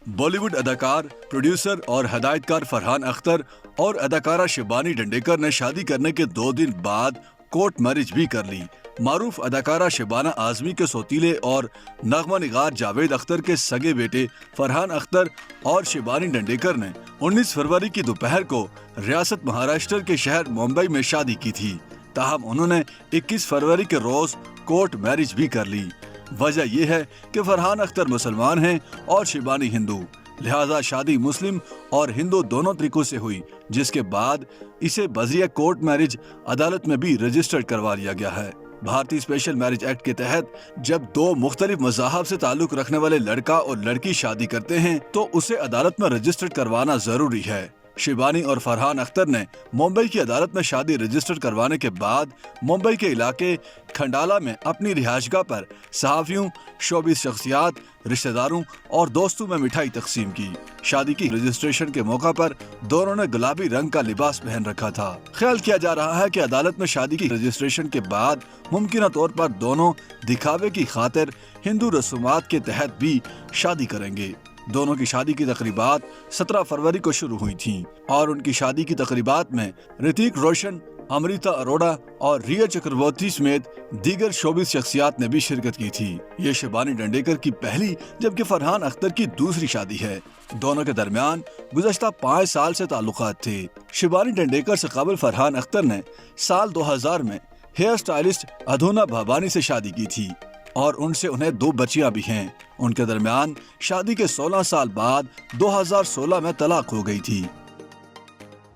बॉलीवुड अदाकार, प्रोड्यूसर और हदायतकार फरहान अख्तर और अदाकारा शिबानी डंडेकर ने शादी करने के 2 दिन बाद कोर्ट मैरिज भी कर ली। मारूफ अदाकारा शिबाना आजमी के सौतीले और नगमा निगार जावेद अख्तर के सगे बेटे फरहान अख्तर और शिबानी डंडेकर ने 19 फरवरी की दोपहर को रियासत महाराष्ट्र के शहर मुंबई में शादी की थी। ताहम उन्होंने 21 फरवरी के रोज कोर्ट मैरिज भी कर ली। वजह यह है कि फरहान अख्तर मुसलमान हैं और शिबानी हिंदू, लिहाजा शादी मुस्लिम और हिंदू दोनों तरीकों से हुई, जिसके बाद इसे बजरिया कोर्ट मैरिज अदालत में भी रजिस्टर्ड करवा लिया गया है। भारतीय स्पेशल मैरिज एक्ट के तहत जब 2 मुख्तलिफ मज़ाहब से ताल्लुक रखने वाले लड़का और लड़की शादी करते हैं तो उसे अदालत में रजिस्टर्ड करवाना जरूरी है। शिबानी और फरहान अख्तर ने मुंबई की अदालत में शादी रजिस्टर करवाने के बाद मुंबई के इलाके खंडाला में अपनी रिहायशगाह पर सहाफियों, शोबिस शख्सियात, रिश्तेदारों और दोस्तों में मिठाई तकसीम की। शादी की रजिस्ट्रेशन के मौका पर दोनों ने गुलाबी रंग का लिबास पहन रखा था। ख्याल किया जा रहा है कि अदालत में शादी की रजिस्ट्रेशन के बाद मुमकिन तौर पर दोनों दिखावे की खातिर हिंदू रसूमात के तहत भी शादी करेंगे। दोनों की शादी की तकरीबात 17 फरवरी को शुरू हुई थीं और उनकी शादी की तकरीबात में ऋतिक रोशन, अमृता अरोड़ा और रिया चक्रवर्ती समेत दीगर शोबिस शख्सियात ने भी शिरकत की थी। ये शिबानी डंडेकर की पहली जबकि फरहान अख्तर की दूसरी शादी है। दोनों के दरमियान गुज़श्ता 5 साल से ताल्लुकात थे। शिबानी डंडेकर से कबल फरहान अख्तर ने साल 2000 में हेयर स्टाइलिस्ट अधूना भाबानी से शादी की थी और उनसे उन्हें 2 बच्चियां भी हैं। उनके दरमियान शादी के 16 साल बाद 2016 में तलाक हो गई थी।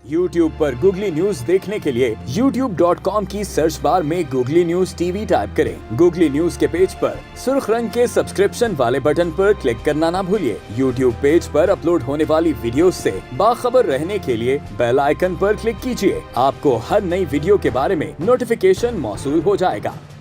YouTube पर गूगली न्यूज देखने के लिए youtube.com की सर्च बार में गूगली न्यूज टीवी टाइप करें। गूगली न्यूज के पेज पर सुर्ख रंग के सब्सक्रिप्शन वाले बटन पर क्लिक करना ना भूलिए। YouTube पेज पर अपलोड होने वाली वीडियो से बाखबर रहने के लिए बेल आइकन पर क्लिक कीजिए। आपको हर नई वीडियो के बारे में नोटिफिकेशन मौसूल हो जाएगा।